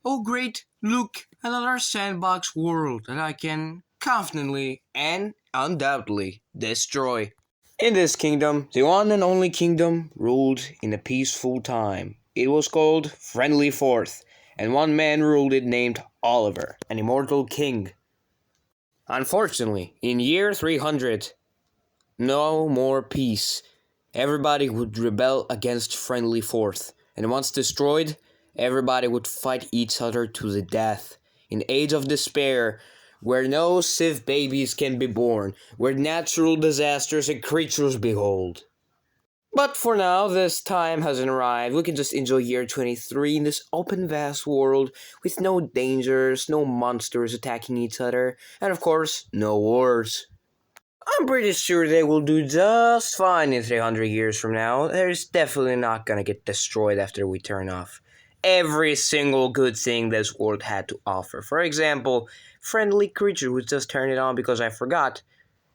Oh great, look, another sandbox world that I can confidently and undoubtedly destroy. In this kingdom, the one and only kingdom ruled in a peaceful time. It was called Friendly Fourth, and one man ruled it named Oliver, an immortal king. Unfortunately, in year 300, no more peace. Everybody would rebel against Friendly Fourth, and once destroyed, everybody would fight each other to the death. In age of despair, where no civ babies can be born, where natural disasters and creatures behold. But for now, this time hasn't arrived. We can just enjoy year 23 in this open vast world with no dangers, no monsters attacking each other, and of course, no wars. I'm pretty sure they will do just fine in 300 years from now. There's definitely not gonna get destroyed after we turn off every single good thing this world had to offer. For example, friendly creature who just turned it on because I forgot.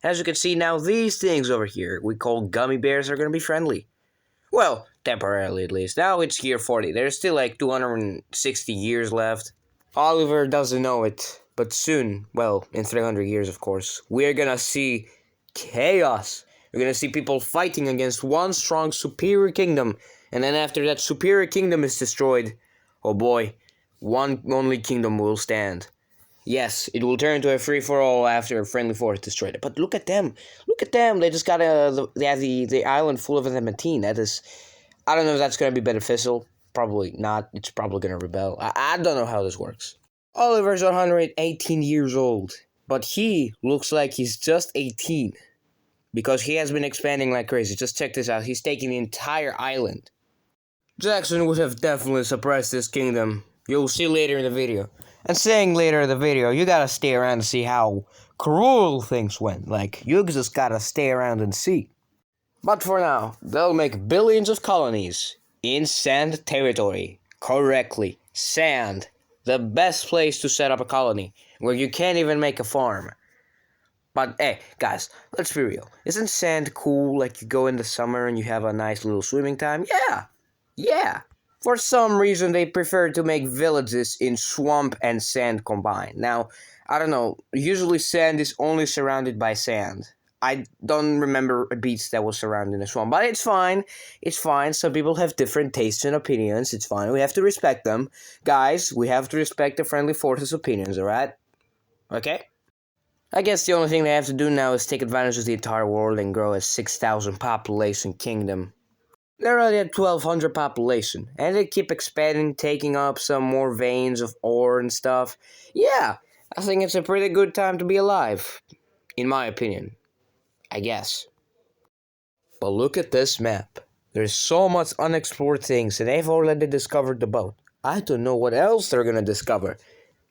As you can see now, these things over here we call gummy bears are gonna be friendly. Well, temporarily at least. Now it's year 40. There's still like 260 years left. Oliver doesn't know it, but soon, well, in 300 years of course, we're gonna see chaos. We're gonna see people fighting against one strong superior kingdom, and then after that superior kingdom is destroyed, oh boy, one only kingdom will stand. Yes, it will turn into a free-for-all after Friendly Forest destroyed it. But look at them! Look at them! They just got they have the island full of adamantine. That is, I don't know if that's gonna be beneficial. Probably not. It's probably gonna rebel. I don't know how this works. Oliver's 118 years old, but he looks like he's just 18. Because he has been expanding like crazy. Just check this out. He's taking the entire island. Jackson would have definitely suppressed this kingdom. You'll see later in the video. And saying later in the video, you gotta stay around to see how cruel things went. Like, you just gotta stay around and see. But for now, they'll make billions of colonies in sand territory. Correctly. Sand. The best place to set up a colony, where you can't even make a farm. But hey, guys, let's be real. Isn't sand cool? Like you go in the summer and you have a nice little swimming time? Yeah. For some reason, they prefer to make villages in swamp and sand combined. Now, I don't know. Usually sand is only surrounded by sand. I don't remember a beach that was surrounded in a swamp. But it's fine. It's fine. Some people have different tastes and opinions. It's fine. We have to respect them. Guys, we have to respect the Friendly Fortress opinions, alright? Okay? I guess the only thing they have to do now is take advantage of the entire world and grow a 6,000 population kingdom. They're already at 1,200 population, and they keep expanding, taking up some more veins of ore and stuff. Yeah, I think it's a pretty good time to be alive, in my opinion. I guess. But look at this map. There's so much unexplored things, and they've already discovered the boat. I don't know what else they're gonna discover.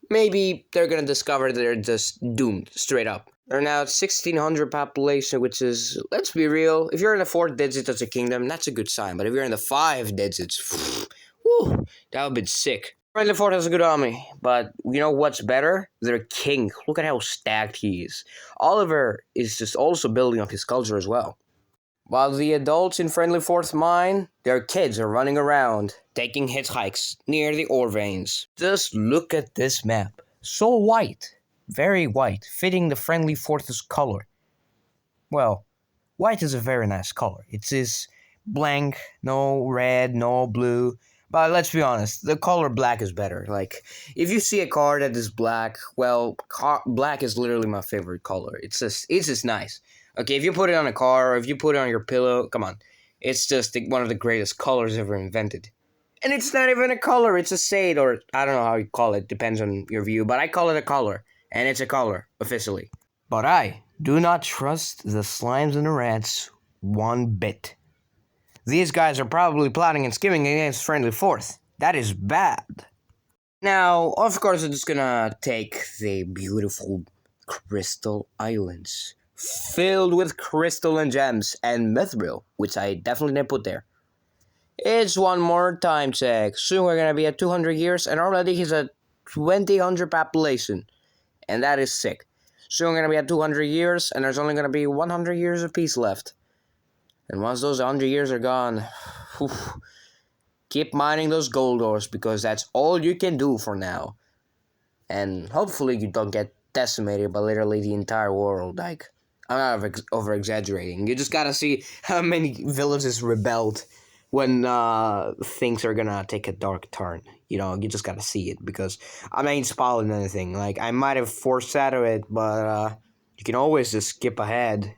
Maybe they're gonna discover they're just doomed, straight up. They're now at 1,600 population, which is, let's be real, if you're in the 4th digit as a kingdom, that's a good sign. But if you're in the 5 digits, whew, that would be sick. Friendly Fort has a good army, but you know what's better? Their king. Look at how stacked he is. Oliver is just also building up his culture as well. While the adults in Friendly Fort's mine, their kids are running around, taking hitchhikes near the ore veins. Just look at this map. So white. Very white, fitting the Friendly Fortress color. Well, white is a very nice color. It is blank, no red, no blue. But let's be honest, the color black is better. Like, if you see a car that is black, well, black is literally my favorite color. It's just nice. Okay, if you put it on a car, or if you put it on your pillow, come on. It's just one of the greatest colors ever invented. And it's not even a color, it's a shade, or I don't know how you call it, depends on your view, but I call it a color. And it's a color, officially. But I do not trust the slimes and the rats one bit. These guys are probably plotting and scheming against Friendly Fourth. That is bad. Now, of course, it's gonna take the beautiful Crystal Islands, filled with crystal and gems and mithril, which I definitely didn't put there. It's one more time check. Soon we're gonna be at 200 years, and already he's at 2,000 population. And that is sick. Soon we're going to be at 200 years, and there's only going to be 100 years of peace left. And once those 100 years are gone, keep mining those gold ores because that's all you can do for now. And hopefully you don't get decimated by literally the entire world. Like, I'm not over exaggerating. You just gotta see how many villages rebelled when things are gonna take a dark turn. You know, you just gotta see it because I ain't spoiling anything. Like, I might have foreshadowed it, but you can always just skip ahead.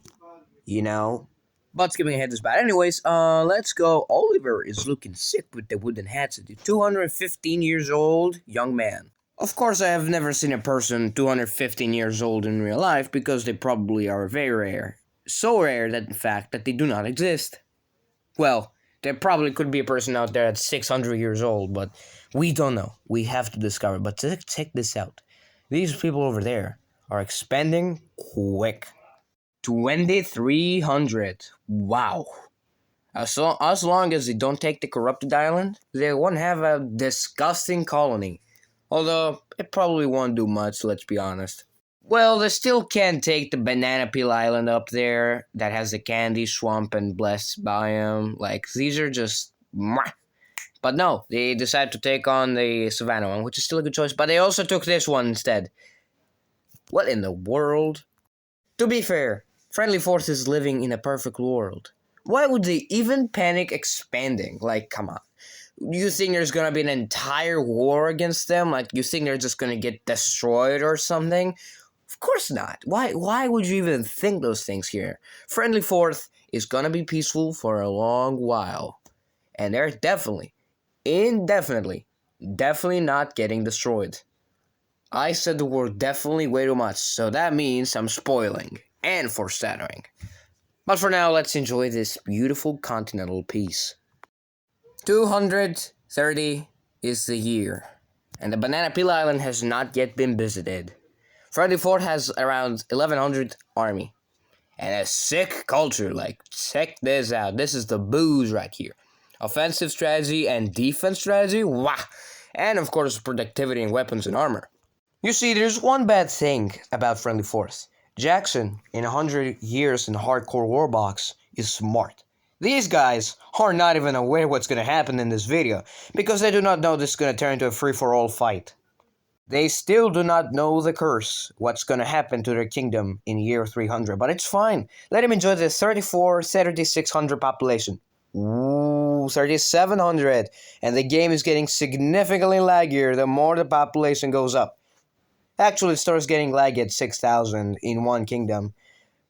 You know. But skipping ahead is bad. Anyways, let's go. Oliver is looking sick with the wooden hatchet. 215 years old, young man. Of course, I have never seen a person 215 years old in real life because they probably are very rare. So rare that, in fact, that they do not exist. Well, there probably could be a person out there that's 600 years old, but we don't know. We have to discover. But check this out. These people over there are expanding quick. 2,300. Wow. As long as they don't take the corrupted island, they won't have a disgusting colony. Although, it probably won't do much, let's be honest. Well, they still can't take the banana peel island up there that has the candy swamp and blessed biome. Like, these are just... But no, they decided to take on the savannah one, which is still a good choice. But they also took this one instead. What in the world? To be fair, Friendly Force is living in a perfect world. Why would they even panic expanding? Like, come on. You think there's gonna be an entire war against them? Like, you think they're just gonna get destroyed or something? Of course not. Why would you even think those things here? Friendly Fourth is gonna be peaceful for a long while. And they're definitely not getting destroyed. I said the word definitely way too much, so that means I'm spoiling and foreshadowing. But for now, let's enjoy this beautiful continental piece. 230 is the year, and the Banana Peel Island has not yet been visited. Friendly Fort has around 1,100 army, and a sick culture. Like, check this out. This is the booze right here. Offensive strategy and defense strategy, wow! And of course, productivity in weapons and armor. You see, there's one bad thing about Friendly Force. Jackson, in 100 years in hardcore warbox, is smart. These guys are not even aware what's gonna happen in this video, because they do not know this is gonna turn into a free-for-all fight. They still do not know the curse, what's gonna happen to their kingdom in year 300, but it's fine. Let them enjoy the 3,600 population. Ooh, 3,700, and the game is getting significantly laggier the more the population goes up. Actually, it starts getting laggy at 6,000 in one kingdom.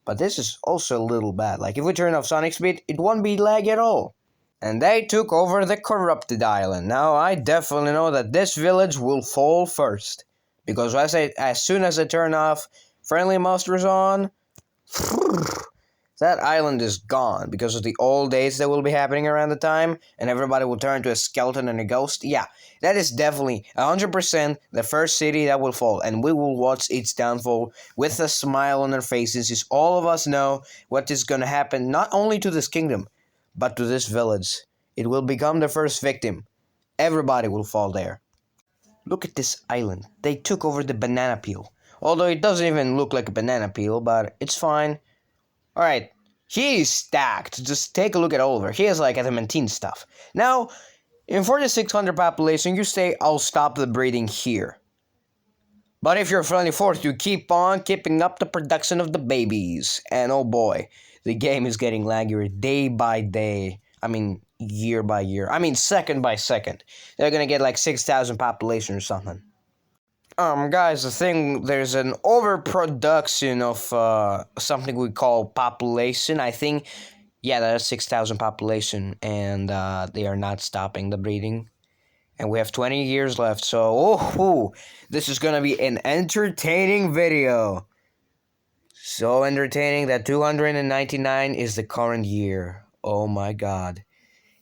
But this is also a little bad. Like, if we turn off Sonic Speed, it won't be laggy at all. And they took over the corrupted island. Now, I definitely know that this village will fall first. Because as soon as I turn off Friendly Monsters on, that island is gone. Because of the old days that will be happening around the time. And everybody will turn to a skeleton and a ghost. Yeah, that is definitely 100% the first city that will fall. And we will watch its downfall with a smile on our faces. As all of us know what is going to happen. Not only to this kingdom, but to this village. It will become the first victim. Everybody will fall there. Look at this island. They took over the banana peel. Although it doesn't even look like a banana peel, but it's fine. Alright, he's stacked. Just take a look at Oliver. He has like adamantine stuff. Now, in 4,600 population, you say, I'll stop the breeding here. But if you're Friendly Force, you keep on keeping up the production of the babies. And oh boy, the game is getting laggier day by day. I mean, year by year. I mean, second by second. They're gonna get like 6,000 population or something. Guys, the thing, there's an overproduction of, something we call population, I think. Yeah, that's 6,000 population, and, they are not stopping the breeding. And we have 20 years left, so, this is gonna be an entertaining video. So entertaining that 299 is the current year. Oh my god.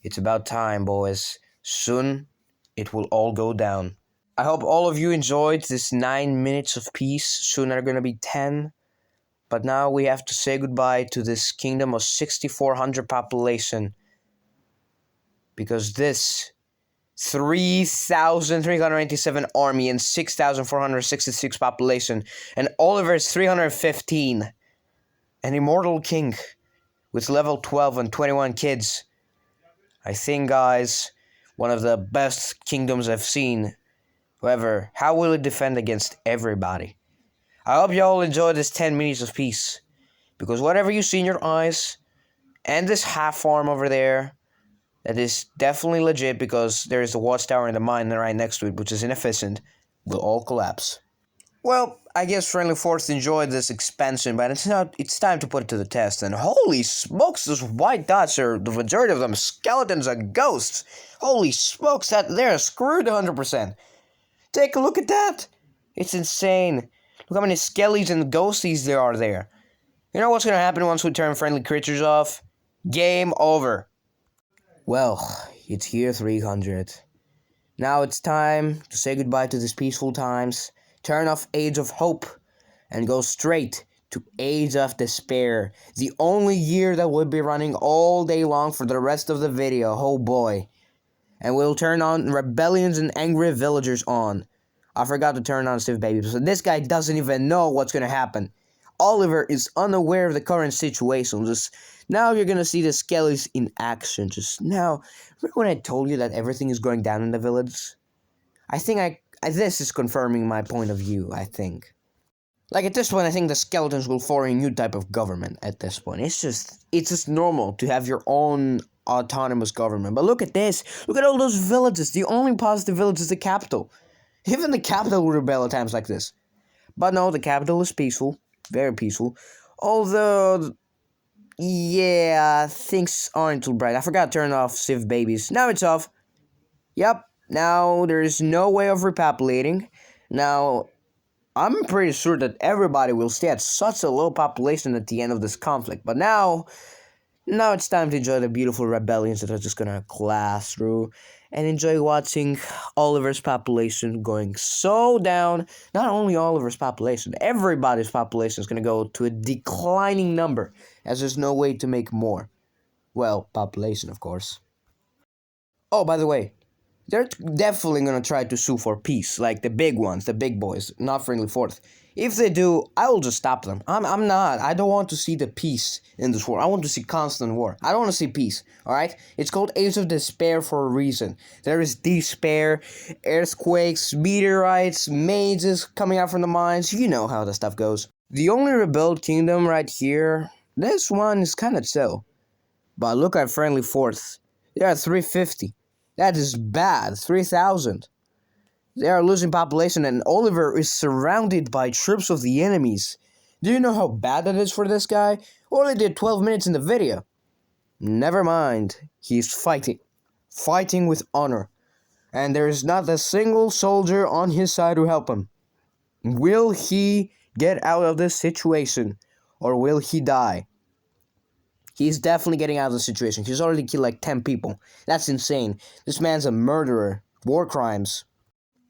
It's about time, boys. Soon, it will all go down. I hope all of you enjoyed this 9 minutes of peace. Soon they're gonna be 10. But now we have to say goodbye to this kingdom of 6,400 population. Because this 3,397 army and 6,466 population. And Oliver's 315. An immortal king with level 12 and 21 kids. I think, guys, One of the best kingdoms I've seen. However, how will it defend against everybody? I hope you all enjoy this 10 minutes of peace. Because whatever you see in your eyes, and this half farm over there, that is definitely legit because there is a watchtower in the mine right next to it, which is inefficient, will all collapse. Well, I guess Friendly Force enjoyed this expansion, but it's time to put it to the test. And holy smokes, those white dots are, the majority of them, skeletons and ghosts. Holy smokes, they're screwed 100%. Take a look at that. It's insane. Look how many skellies and ghosties there are there. You know what's going to happen once we turn friendly creatures off? Game over. Well, it's here 300. Now it's time to say goodbye to these peaceful times, turn off Age of Hope, and go straight to Age of Despair. The only year that will be running all day long for the rest of the video, oh boy. And we'll turn on Rebellions and Angry Villagers on. I forgot to turn on Civ Baby, so this guy doesn't even know what's gonna happen. Oliver is unaware of the current situation. Just now you're gonna see the skellies in action. Just now, remember when I told you that everything is going down in the village? I think this is confirming my point of view, I think. Like at this point, I think the skeletons will form a new type of government at this point. It's just normal to have your own autonomous government. But look at this. Look at all those villages. The only positive village is the capital. Even the capital will rebel at times like this. But no, the capital is peaceful. Very peaceful. Although, yeah, things aren't too bright. I forgot to turn off Civ Babies. Now it's off. Yep. Now there's no way of repopulating. Now, I'm pretty sure that everybody will stay at such a low population at the end of this conflict. But now it's time to enjoy the beautiful rebellions that are just gonna class through and enjoy watching Oliver's population going so down. Not only Oliver's population, everybody's population is gonna go to a declining number as there's no way to make more. Well, population, of course. Oh, by the way, they're definitely gonna try to sue for peace, like the big ones, the big boys, not Friendly Fourth. If they do, I will just stop them. I'm not. I don't want to see the peace in this war. I want to see constant war. I don't want to see peace, alright? It's called Age of Despair for a reason. There is despair, earthquakes, meteorites, mages coming out from the mines. You know how the stuff goes. The only rebelled kingdom right here, this one is kind of chill. But look at Friendly Fourth. They're at 350. That is bad. 3,000. They are losing population and Oliver is surrounded by troops of the enemies. Do you know how bad that is for this guy? Only did 12 minutes in the video. Never mind. He's fighting. Fighting with honor. And there is not a single soldier on his side to help him. Will he get out of this situation? Or will he die? He's definitely getting out of the situation. He's already killed like 10 people. That's insane. This man's a murderer. War crimes.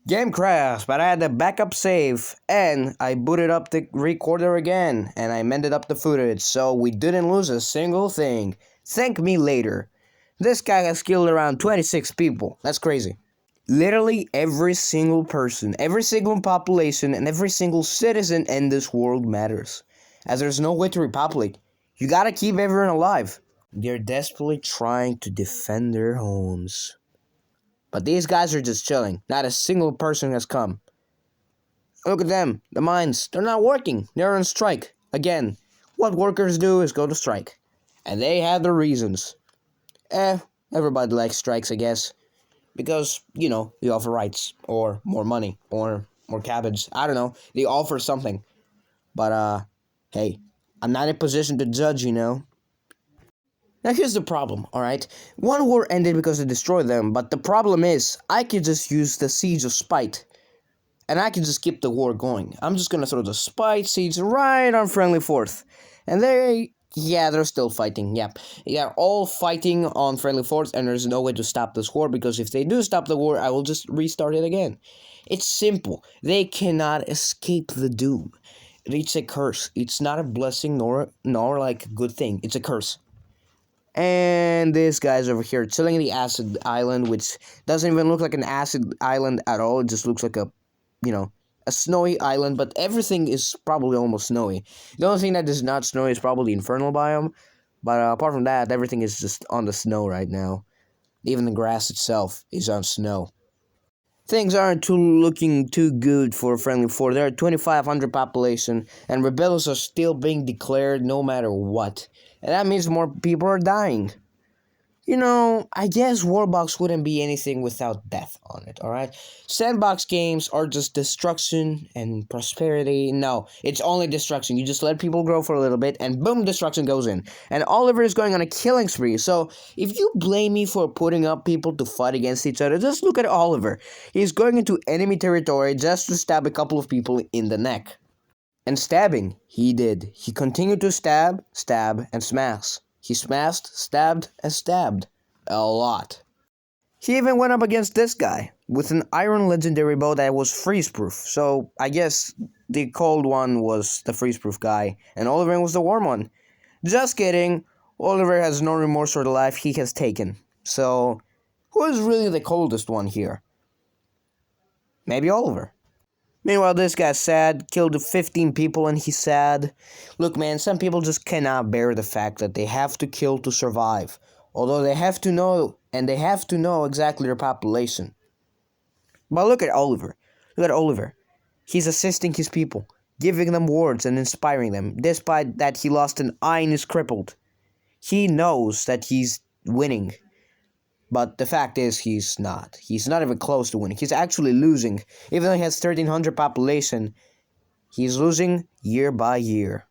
Game crashed, but I had a backup save, and I booted up the recorder again, and I mended up the footage, so we didn't lose a single thing. Thank me later. This guy has killed around 26 people. That's crazy. Literally every single person, every single population, and every single citizen in this world matters. As there's no way to repopulate. You gotta keep everyone alive. They're desperately trying to defend their homes. But these guys are just chilling. Not a single person has come. Look at them. The mines. They're not working. They're on strike. Again, what workers do is go to strike. And they have their reasons. Everybody likes strikes, I guess. Because, you know, they offer rights. Or more money. Or more cabbage. I don't know. They offer something. But, hey. I'm not in a position to judge, you know. Now here's the problem, alright? One war ended because I destroyed them, but the problem is, I could just use the Siege of Spite. And I can just keep the war going. I'm just gonna throw the Spite Siege right on Friendly Fourth. And they're still fighting, yeah. Yeah, all fighting on Friendly Fourth, and there's no way to stop this war, because if they do stop the war, I will just restart it again. It's simple. They cannot escape the doom. It's a curse. It's not a blessing, nor like a good thing. It's a curse. And this guy's over here chilling in the acid island, which doesn't even look like an acid island at all. It just looks like a snowy island, but everything is probably almost snowy. The only thing that is not snowy is probably the infernal biome, but apart from that, everything is just on the snow right now. Even the grass itself is on snow. Things aren't looking too good for Friendly Four. There are 2,500 population, and rebellions are still being declared no matter what. And that means more people are dying. You know, I guess Warbox wouldn't be anything without death on it, alright? Sandbox games are just destruction and prosperity. No, it's only destruction. You just let people grow for a little bit, and boom, destruction goes in. And Oliver is going on a killing spree, so if you blame me for putting up people to fight against each other, just look at Oliver. He's going into enemy territory just to stab a couple of people in the neck. And stabbing, he did. He continued to stab, and smash. He smashed, stabbed, and stabbed. A lot. He even went up against this guy with an iron legendary bow that was freeze-proof. So, I guess the cold one was the freeze-proof guy, and Oliver was the warm one. Just kidding. Oliver has no remorse for the life he has taken. So, who is really the coldest one here? Maybe Oliver. Meanwhile, this guy's sad, killed 15 people and he's sad. Look, man, some people just cannot bear the fact that they have to kill to survive. Although they have to know, and they have to know exactly their population. But look at Oliver. Look at Oliver. He's assisting his people, giving them words and inspiring them. Despite that he lost an eye and is crippled. He knows that he's winning. But the fact is, he's not. He's not even close to winning. He's actually losing. Even though he has 1,300 population, he's losing year by year.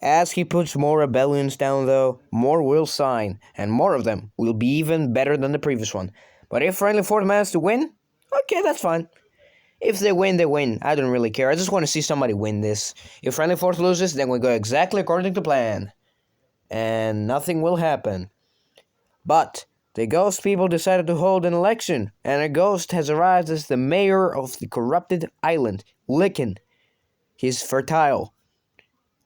As he puts more rebellions down, though, more will sign, and more of them will be even better than the previous one. But if Friendly Fourth manages to win, okay, that's fine. If they win, they win. I don't really care. I just want to see somebody win this. If Friendly Fourth loses, then we go exactly according to plan. And nothing will happen. But the ghost people decided to hold an election, and a ghost has arrived as the mayor of the corrupted island, Lycan. He's fertile.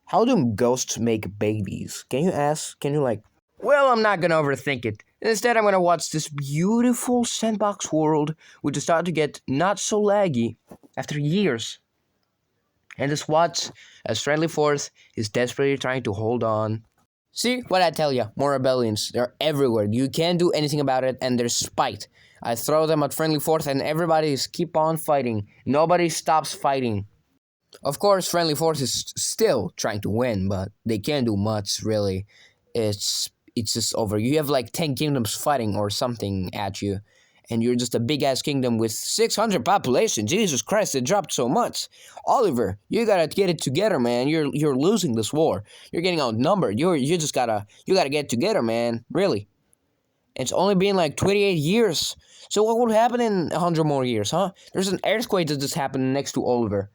How do ghosts make babies? Can you ask? Can you Well, I'm not gonna overthink it. Instead, I'm gonna watch this beautiful sandbox world, which is starting to get not so laggy after years. And just watch as Friendly Fourth is desperately trying to hold on. See, what I tell you, more rebellions. They're everywhere. You can't do anything about it, and there's spite. I throw them at Friendly Fourth, and everybody's keep on fighting. Nobody stops fighting. Of course, Friendly Fourth is still trying to win, but they can't do much, really. It's just over. You have 10 kingdoms fighting or something at you, and you're just a big-ass kingdom with 600 population. Jesus Christ, it dropped so much. Oliver, you gotta get it together, man. You're losing this war. You're getting outnumbered. You just gotta get together, man. Really. It's only been 28 years. So what would happen in 100 more years, huh? There's an earthquake that just happened next to Oliver.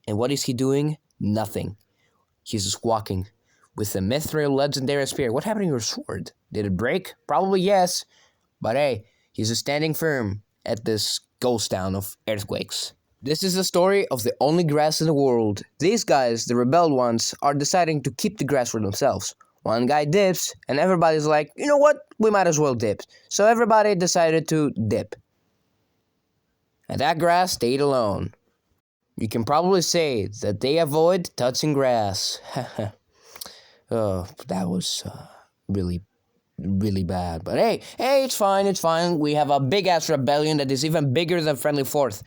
And what is he doing? Nothing. He's just walking with a mithril legendary spear. What happened to your sword? Did it break? Probably yes. But hey, he's just standing firm at this ghost town of earthquakes. This is the story of the only grass in the world. These guys, the rebelled ones, are deciding to keep the grass for themselves. One guy dips, and everybody's like, you know what? We might as well dip. So everybody decided to dip. And that grass stayed alone. You can probably say that they avoid touching grass. Oh, that was really bad. But hey, it's fine. We have a big-ass rebellion that is even bigger than Friendly Fourth.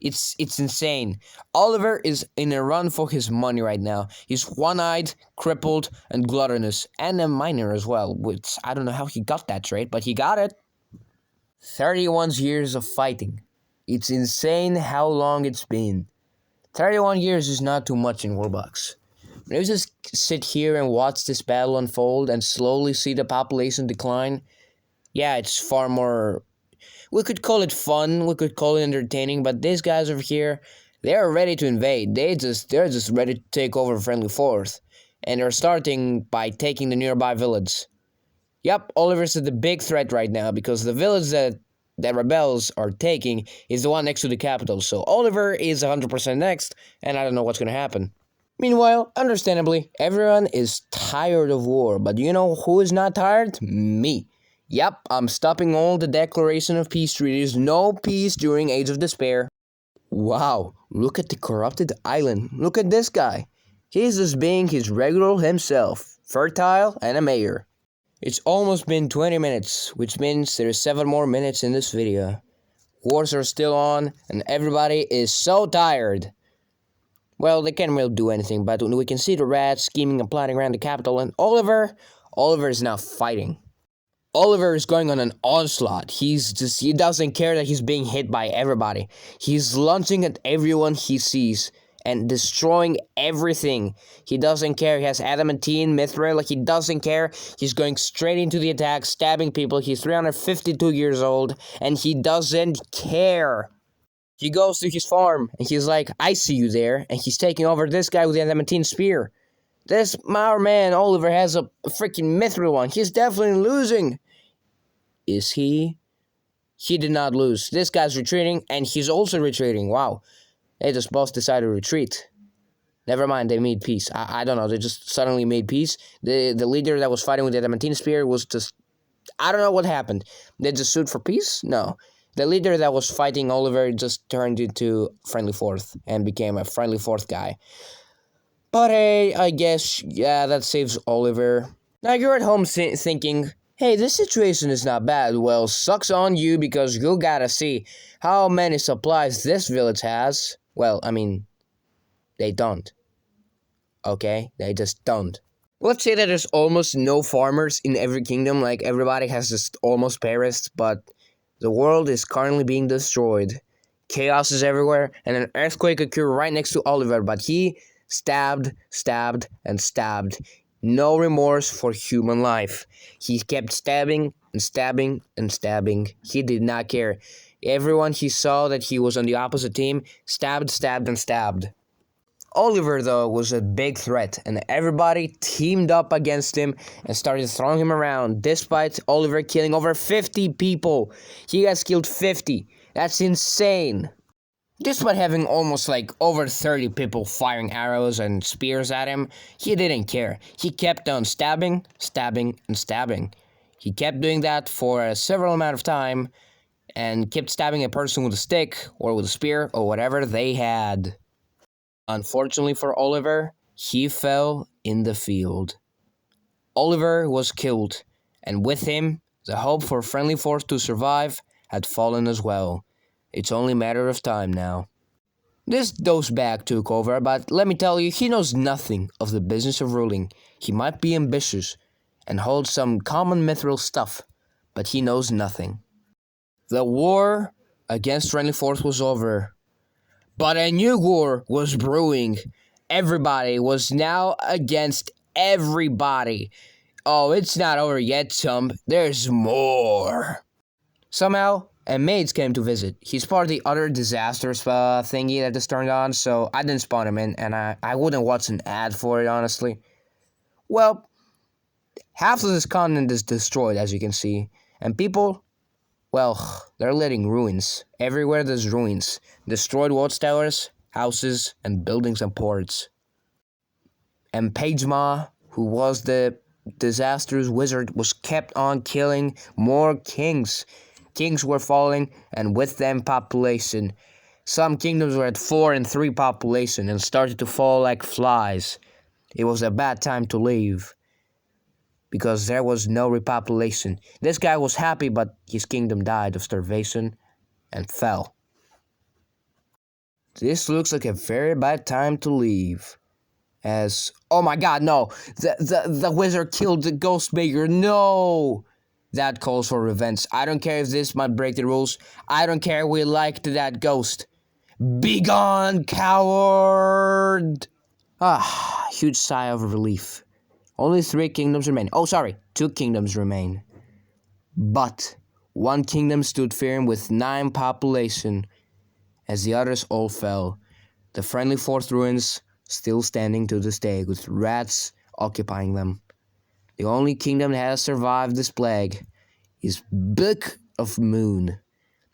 It's insane. Oliver is in a run for his money right now. He's one-eyed, crippled, and gluttonous, and a miner as well, which I don't know how he got that trait, but he got it. 31 years of fighting. It's insane how long it's been. 31 years is not too much in Warbox. When you just sit here and watch this battle unfold and slowly see the population decline, yeah, it's far more... We could call it fun, we could call it entertaining, but these guys over here, they're ready to invade. They're just ready to take over Friendly Fourth. And they're starting by taking the nearby village. Yep, Oliver's the big threat right now, because the village that rebels are taking is the one next to the capital. So Oliver is 100% next, and I don't know what's going to happen. Meanwhile, understandably, everyone is tired of war. But you know who is not tired? Me. Yep, I'm stopping all the declaration of peace treaties. No peace during Age of Despair. Wow, look at the corrupted island. Look at this guy. He's just being his regular himself. Fertile and a mayor. It's almost been 20 minutes, which means there's 7 more minutes in this video. Wars are still on, and everybody is so tired. Well, they can't really do anything, but we can see the rats scheming and plotting around the capital, and Oliver is now fighting. Oliver is going on an onslaught. He doesn't care that he's being hit by everybody. He's lunging at everyone he sees and destroying everything. He doesn't care. He has adamantine, mithril, like he doesn't care. He's going straight into the attack, stabbing people. He's 352 years old, and he doesn't care. He goes to his farm, and he's like, I see you there, and he's taking over this guy with the adamantine spear. Our man, Oliver, has a freaking mithril one. He's definitely losing. Is he? He did not lose. This guy's retreating, and he's also retreating. Wow. They just both decided to retreat. Never mind, they made peace. I don't know, they just suddenly made peace. The leader that was fighting with the adamantine spear was just... I don't know what happened. They just sued for peace? No. The leader that was fighting Oliver just turned into friendly fourth and became a friendly fourth guy. But hey, I guess, yeah, that saves Oliver. Now you're at home thinking, hey, this situation is not bad. Well, sucks on you because you gotta see how many supplies this village has. Well, I mean, they don't. Okay? They just don't. Let's say that there's almost no farmers in every kingdom, like everybody has just almost perished, but the world is currently being destroyed. Chaos is everywhere, and an earthquake occurred right next to Oliver, but he stabbed, and stabbed. No remorse for human life. He kept stabbing and stabbing and stabbing. He did not care. Everyone he saw that he was on the opposite team stabbed, and stabbed. Oliver, though, was a big threat, and everybody teamed up against him and started throwing him around, despite Oliver killing over 50 people. He has killed 50. That's insane. Despite having almost like over 30 people firing arrows and spears at him, he didn't care. He kept on stabbing, and stabbing. He kept doing that for a several amount of time, and kept stabbing a person with a stick, or with a spear, or whatever they had. Unfortunately for Oliver, he fell in the field. Oliver was killed, and with him, the hope for Friendly Force to survive had fallen as well. It's only a matter of time now. This dosebag took over, but let me tell you, he knows nothing of the business of ruling. He might be ambitious, and hold some common mithril stuff, but he knows nothing. The war against Friendly Force was over, but a new war was brewing. Everybody was now against everybody. Oh, it's not over yet, chump. There's more. Somehow, a mage came to visit. He's part of the other disasters thingy that just turned on, so I didn't spawn him in, and I wouldn't watch an ad for it, honestly. Well, half of this continent is destroyed, as you can see, and people, well, they're letting ruins. Everywhere there's ruins. Destroyed watchtowers, houses, and buildings and ports. And Pagema, who was the disastrous wizard, was kept on killing more kings. Kings were falling, and with them population. Some kingdoms were at 4 and 3 population and started to fall like flies. It was a bad time to leave, because there was no repopulation. This guy was happy, but his kingdom died of starvation and fell. This looks like a very bad time to leave. As, oh my god, no! The wizard killed the ghost maker, no! That calls for revenge. I don't care if this might break the rules. I don't care we liked that ghost. Begone, coward! Ah, huge sigh of relief. Only 3 kingdoms remain. Oh, sorry, 2 kingdoms remain. But 1 kingdom stood firm with 9 population, as the others all fell. The Friendly Force ruins still standing to this day, with rats occupying them. The only kingdom that has survived this plague is Book of Moon,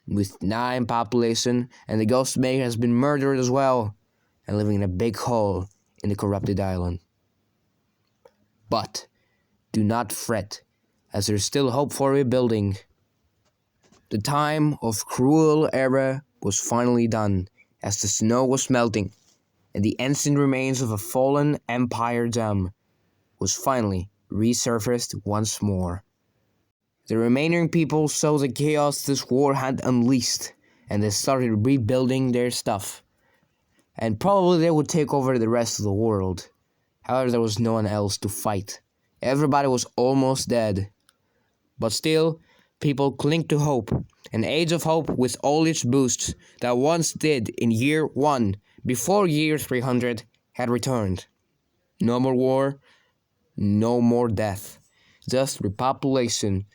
with 9 population, and the Ghost Maker has been murdered as well, and living in a big hole in the corrupted island. But do not fret, as there's still hope for rebuilding. The time of cruel era was finally done, as the snow was melting, and the ancient remains of a fallen empire dam was finally resurfaced once more. The remaining people saw the chaos this war had unleashed, and they started rebuilding their stuff. And probably they would take over the rest of the world. However, there was no one else to fight. Everybody was almost dead. But still, people cling to hope. An age of hope with all its boosts that once did in year 1, before year 300, had returned. No more war, no more death. Just repopulation.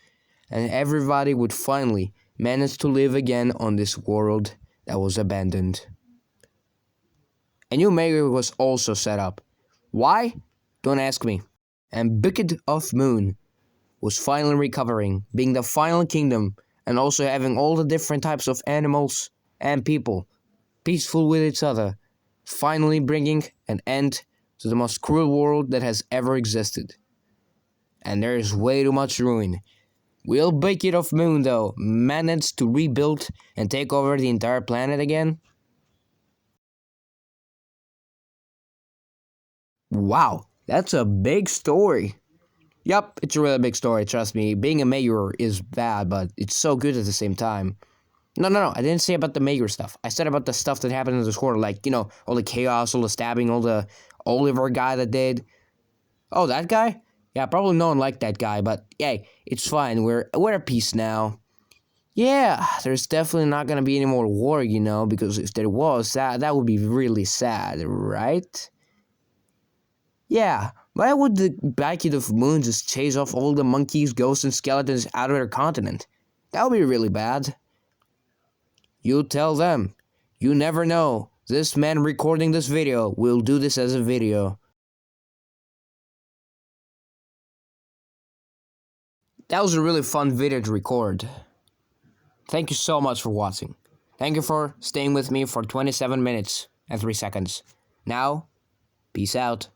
And everybody would finally manage to live again on this world that was abandoned. A new mayor was also set up. Why? Don't ask me. And Bucket of Moon was finally recovering, being the final kingdom, and also having all the different types of animals and people peaceful with each other, finally bringing an end to the most cruel world that has ever existed. And there is way too much ruin. Will Bucket of Moon, though, manage to rebuild and take over the entire planet again? Wow, that's a big story. Yup, it's a really big story, trust me. Being a mayor is bad, but it's so good at the same time. No, I didn't say about the mayor stuff. I said about the stuff that happened in this world, like, all the chaos, all the stabbing, all the Oliver guy that did. Oh, that guy? Yeah, probably no one liked that guy, but hey, it's fine. We're at peace now. Yeah, there's definitely not gonna be any more war, because if there was, that would be really sad, right? Yeah, why would the Bucket of Moon just chase off all the monkeys, ghosts, and skeletons out of their continent? That would be really bad. You tell them. You never know. This man recording this video will do this as a video. That was a really fun video to record. Thank you so much for watching. Thank you for staying with me for 27 minutes and 3 seconds. Now, peace out.